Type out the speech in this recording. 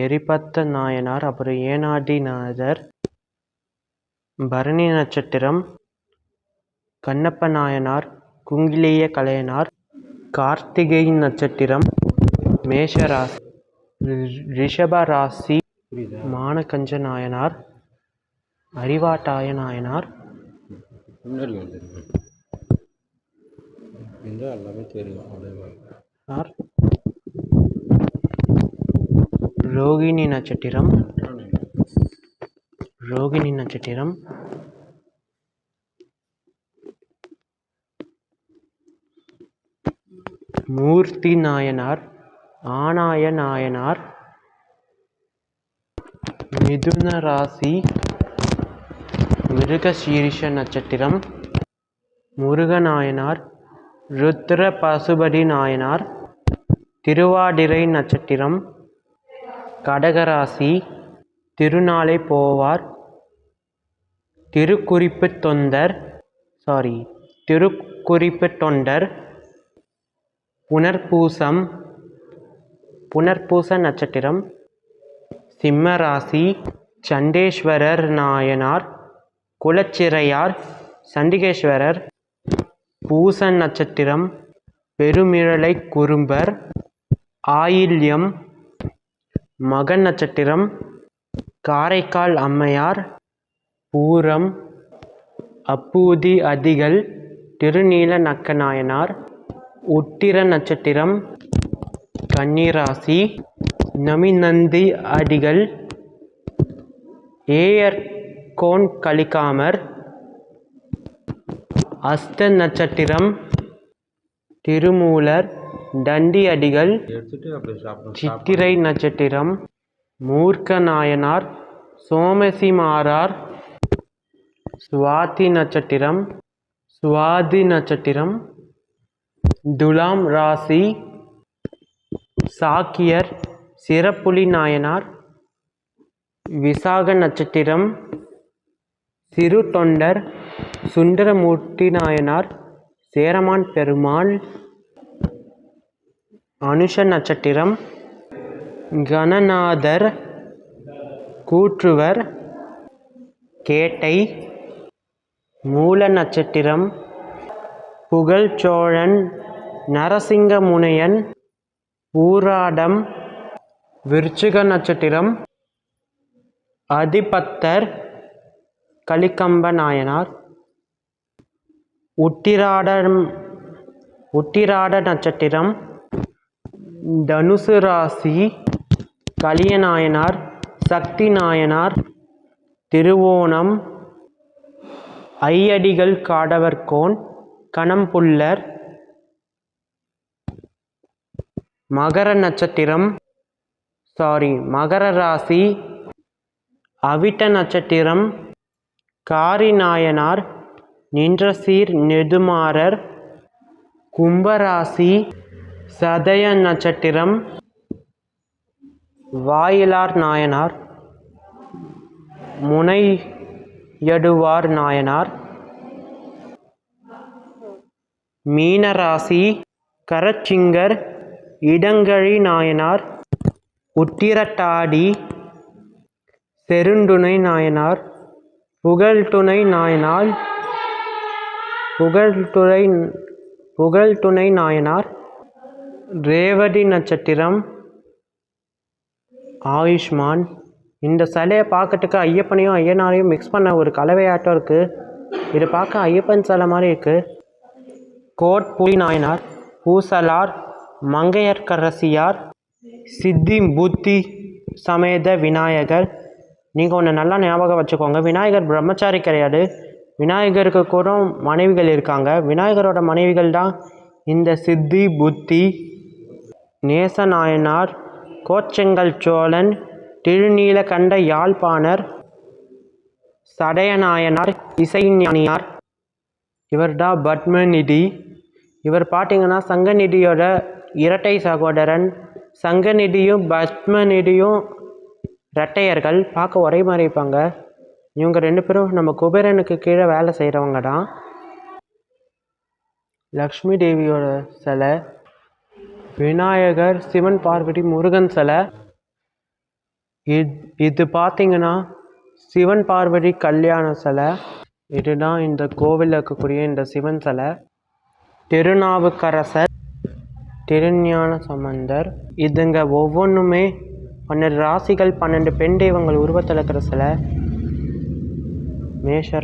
எரிபத்த நாயனார், அப்புறம் ஏனாதிநாதர், பரணி நட்சத்திரம், கண்ணப்ப நாயனார், குங்கிலிய கலையனார், கார்த்திகை நட்சத்திரம், மேஷ ராசி, ரிஷப ராசி, மானக்கஞ்ச நாயனார், அறிவாட்டாய நாயனார், ரோகிணி நட்சத்திரம், மூர்த்தி நாயனார், ஆனாய நாயனார், மிதுன ராசி, மிருகசீரிஷ நட்சத்திரம், முருகநாயனார், ருத்ர பசுபதி நாயனார், திருவாதிரை நட்சத்திரம், கடகராசி, திருநாளை போவார், திருக்குறிப்பு தொண்டர், புனர்பூச நட்சத்திரம், சிம்ம ராசி, சண்டேஸ்வரர் நாயனார், குலச்சிறையார், சண்டிகேஸ்வரர், பூச நட்சத்திரம், பெருமிழலை குறும்பர், ஆயில்யம், மக நட்சத்திரம், காரைக்கால் அம்மையார், பூரம், அப்பூதி அதிகள், திருநீல நக்க நாயனார், உத்திர நட்சத்திரம், கன்னிராசி, நமிநந்தி அடிகள், ஏயர்கோன் கலிக்காமர், அஸ்த நட்சத்திரம், திருமூலர், தண்டி அடிகள், சித்திரை நட்சத்திரம், மூர்க்க நாயனார், சோமசிமாரார், சுவாதி நட்சத்திரம், துலாம் ராசி, சாக்கியர், சிறப்புலி நாயனார், விசாக நட்சத்திரம், சிறு தொண்டர், சுந்தரமூர்த்தி நாயனார், சேரமான் பெருமாள், அனுஷ நட்சத்திரம், கணநாதர், கூற்றுவர், கேட்டை, மூல நட்சத்திரம், புகழ்ச்சோழன், நரசிங்க முனையன், பூராடம், விருச்சிக நட்சத்திரம், அதிபத்தர், கலிக்கம்ப நாயனார், உத்திராட நட்சத்திரம், தனுசு ராசி, கலியநாயனார், சக்தி நாயனார், திருவோணம், ஐயடிகள் காடவர்கோன், கணம்புல்லர், மகர ராசி, அவிட்ட நட்சத்திரம், காரி நாயனார், நின்றசீர் நெடுமாறர், கும்பராசி, சதய நட்சத்திரம், வாயிலார் நாயனார், முனையடுவார் நாயனார், மீனராசி, கரச்சிங்கர், இடங்கழி நாயனார், உத்திரட்டாடி, செருந்துணை நாயனார், புகழ்துணை நாயனார், ரேவதி நட்சத்திரம், ஆயுஷ்மான். இந்த சிலையை பார்க்கறதுக்கு ஐயப்பனையும் ஐயனாரையும் மிக்ஸ் பண்ண ஒரு கலவையாட்டம் இருக்குது. இது பார்க்க ஐயப்பன் சிலை மாதிரி இருக்குது. கோட்புலி நாயனார், பூசலார், மங்கையர்க்கரசியார், சித்தி புத்தி சமேத விநாயகர். நீங்கள் ஒன்று நல்லா ஞாபகம் வச்சுக்கோங்க, விநாயகர் பிரம்மச்சாரி கிடையாது. விநாயகருக்கு கூட மனைவிகள் இருக்காங்க. விநாயகரோட மனைவிகள் தான் இந்த சித்தி புத்தி. நேசநாயனார், கோச்செங்கல் சோழன், திருநீலகண்ட யாழ்ப்பாணர், சடையநாயனார், இசைஞானியார். இவர் தான் பத்மநிதி. இவர் பார்த்தீங்கன்னா சங்கநிதியோட இரட்டை சகோதரன். சங்கநிதியும் பத்மநிதியும் இரட்டையர்கள், பார்க்க ஒரே மாதிரி இருப்பாங்க. இவங்க ரெண்டு பேரும் நம்ம குபேரனுக்கு கீழே வேலை செய்கிறவங்க தான். லக்ஷ்மி தேவியோட சிலை, விநாயகர், சிவன் பார்வதி, முருகன் சிலை, இது பார்த்தீங்கன்னா சிவன் பார்வதி கல்யாண சிலை. இதுதான் இந்த கோவிலில் இருக்கக்கூடிய இந்த சிவன் சிலை. திருநாவுக்கரசர், திருஞான சம்பந்தர், இதுங்க ஒவ்வொன்றுமே 12 ராசிகள் 12 பெண் தெய்வங்கள் உருவத்தில் இருக்கிற சிலை. மேஷ